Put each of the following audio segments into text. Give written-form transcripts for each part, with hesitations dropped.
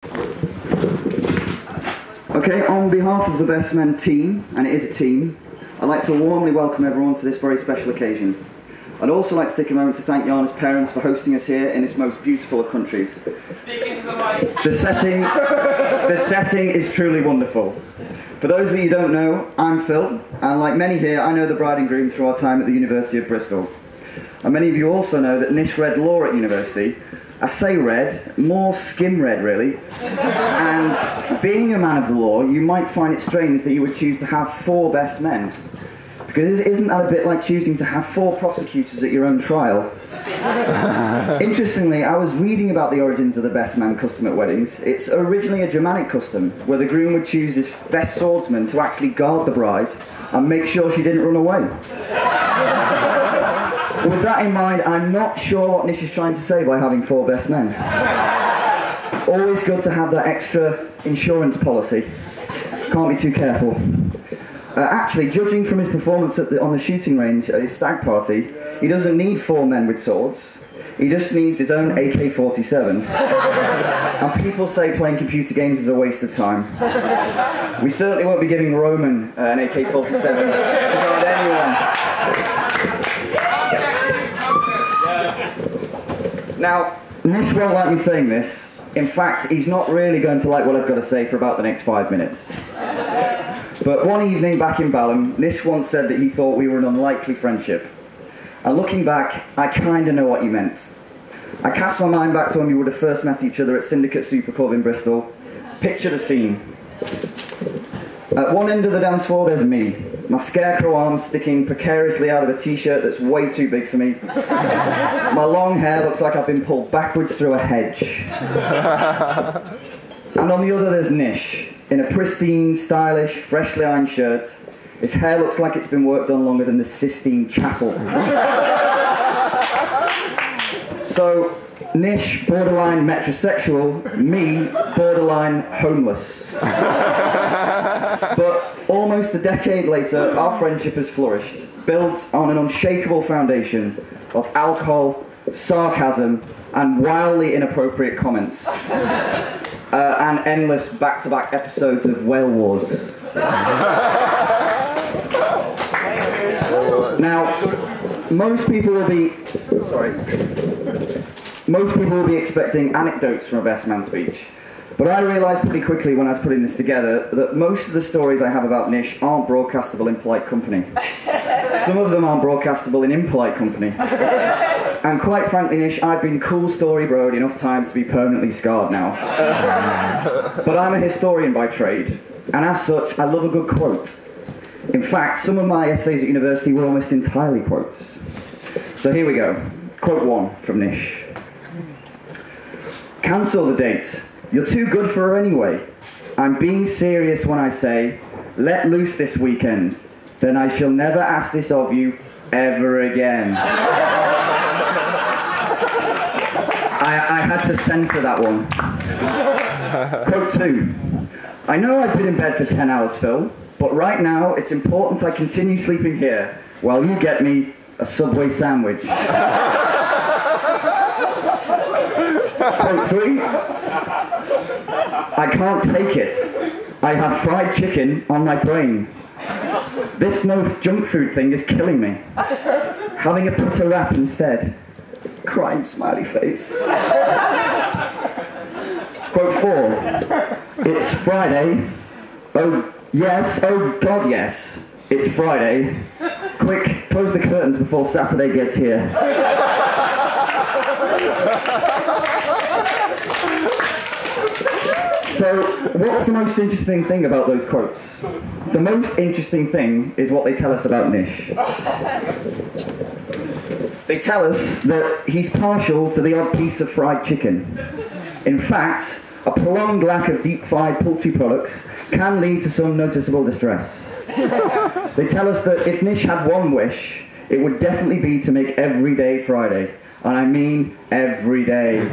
Okay, on behalf of the Best Men team, and it is a team, I'd like to warmly welcome everyone to this very special occasion. I'd also like to take a moment to thank Jana's parents for hosting us here in this most beautiful of countries. Speaking to the mic. The setting is truly wonderful. For those of you who don't know, I'm Phil, and like many here, I know the bride and groom through our time at the University of Bristol. And many of you also know that Nish read law at university. I say read, more skim read really. And being a man of the law, you might find it strange that you would choose to have 4 best men. Because isn't that a bit like choosing to have 4 prosecutors at your own trial? Interestingly, I was reading about the origins of the best man custom at weddings. It's originally a Germanic custom, where the groom would choose his best swordsman to actually guard the bride and make sure she didn't run away. With that in mind, I'm not sure what Nish is trying to say by having 4 best men. Always good to have that extra insurance policy. Can't be too careful. Actually, judging from his performance on the shooting range at his stag party, he doesn't need 4 men with swords. He just needs his own AK-47. And people say playing computer games is a waste of time. We certainly won't be giving Roman an AK-47 to guard anyone. Now, Nish won't like me saying this. In fact, he's not really going to like what I've got to say for about the next 5 minutes. But one evening back in Balham, Nish once said that he thought we were an unlikely friendship. And looking back, I kind of know what he meant. I cast my mind back to when we would have first met each other at Syndicate Super Club in Bristol. Picture the scene. At one end of the dance floor, there's me. My scarecrow arms sticking precariously out of a t-shirt that's way too big for me. My long hair looks like I've been pulled backwards through a hedge. And on the other there's Nish, in a pristine, stylish, freshly ironed shirt. His hair looks like it's been worked on longer than the Sistine Chapel. So, Nish, borderline metrosexual, me, borderline homeless. But almost a decade later, our friendship has flourished, built on an unshakable foundation of alcohol, sarcasm, and wildly inappropriate comments. And endless back-to-back episodes of whale wars. Now, most people will be expecting anecdotes from a best man speech. But I realised pretty quickly when I was putting this together that most of the stories I have about Nish aren't broadcastable in polite company. Some of them aren't broadcastable in impolite company. And quite frankly, Nish, I've been cool story broed enough times to be permanently scarred now. But I'm a historian by trade, and as such, I love a good quote. In fact, some of my essays at university were almost entirely quotes. So here we go. Quote 1 from Nish. Cancel the date. You're too good for her anyway. I'm being serious when I say, let loose this weekend. Then I shall never ask this of you ever again. I had to censor that one. Quote 2. I know I've been in bed for 10 hours, Phil, but right now it's important I continue sleeping here while you get me a Subway sandwich. Quote 3. I can't take it. I have fried chicken on my brain. This no junk food thing is killing me. Having a pita wrap instead. Crying smiley face. Quote 4. It's Friday. Oh yes, oh God yes. It's Friday. Quick, close the curtains before Saturday gets here. So, what's the most interesting thing about those quotes? The most interesting thing is what they tell us about Nish. They tell us that he's partial to the odd piece of fried chicken. In fact, a prolonged lack of deep-fried poultry products can lead to some noticeable distress. They tell us that if Nish had one wish, it would definitely be to make every day Friday. And I mean every day.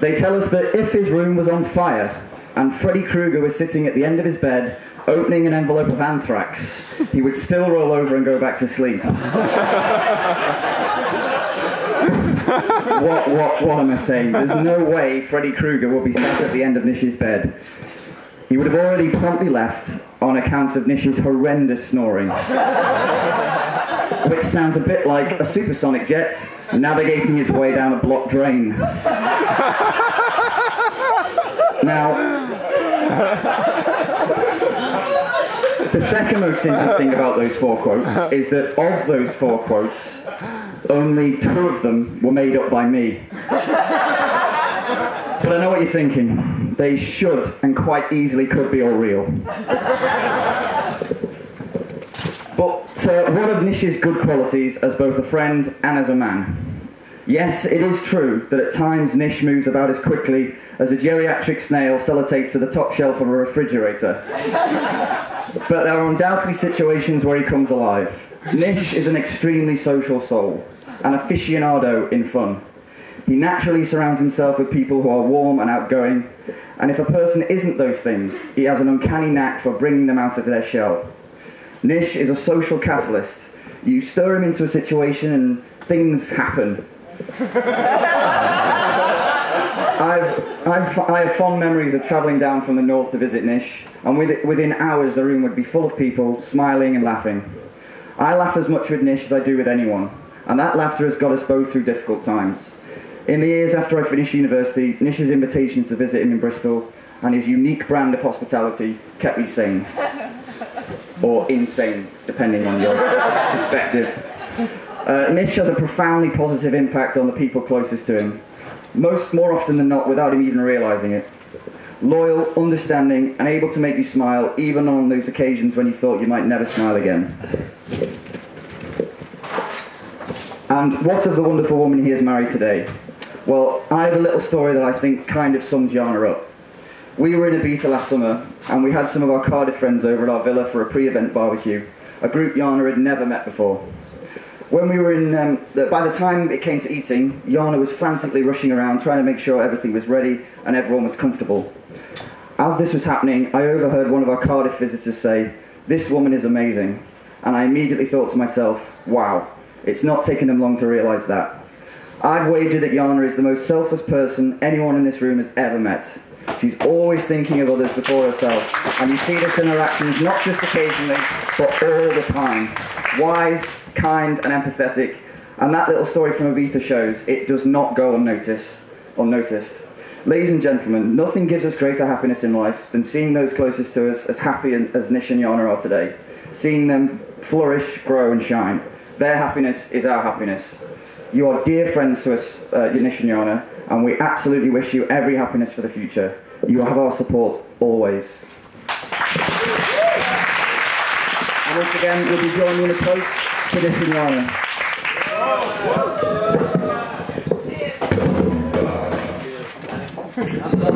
They tell us that if his room was on fire and Freddy Krueger was sitting at the end of his bed opening an envelope of anthrax, he would still roll over and go back to sleep. What am I saying? There's no way Freddy Krueger will be sat at the end of Nish's bed. He would have already promptly left on account of Nish's horrendous snoring, which sounds a bit like a supersonic jet navigating its way down a blocked drain. Now, the second most interesting thing about those 4 quotes is that of those 4 quotes, only 2 of them were made up by me. But I know what you're thinking. They should and quite easily could be all real. But one of Nish's good qualities as both a friend and as a man. Yes, it is true that at times Nish moves about as quickly as a geriatric snail sellotaped to the top shelf of a refrigerator. But there are undoubtedly situations where he comes alive. Nish is an extremely social soul, an aficionado in fun. He naturally surrounds himself with people who are warm and outgoing, and if a person isn't those things, he has an uncanny knack for bringing them out of their shell. Nish is a social catalyst. You stir him into a situation and things happen. I have fond memories of travelling down from the north to visit Nish, and within hours the room would be full of people, smiling and laughing. I laugh as much with Nish as I do with anyone, and that laughter has got us both through difficult times. In the years after I finished university, Nish's invitations to visit him in Bristol and his unique brand of hospitality kept me sane. Or insane, depending on your perspective. Nish has a profoundly positive impact on the people closest to him. More often than not without him even realising it. Loyal, understanding, and able to make you smile even on those occasions when you thought you might never smile again. And what of the wonderful woman he has married today? Well, I have a little story that I think kind of sums Jana up. We were in Ibiza last summer, and we had some of our Cardiff friends over at our villa for a pre-event barbecue, a group Jana had never met before. When we were by the time it came to eating, Jana was frantically rushing around trying to make sure everything was ready and everyone was comfortable. As this was happening, I overheard one of our Cardiff visitors say, "This woman is amazing," and I immediately thought to myself, wow, it's not taken them long to realise that. I'd wager that Jana is the most selfless person anyone in this room has ever met. She's always thinking of others before herself, and you see this in her actions not just occasionally, but all the time. Wise, kind and empathetic, and that little story from Ibiza shows it does not go unnoticed. Ladies and gentlemen, nothing gives us greater happiness in life than seeing those closest to us as happy as Nish and Jana are today. Seeing them flourish, grow and shine. Their happiness is our happiness. You are dear friends to us, Nish and Jana, and we absolutely wish you every happiness for the future. You have our support always. And once again, we'll be joining in a toast to Nish and Jana.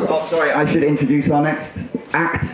Oh, sorry, I should introduce our next act.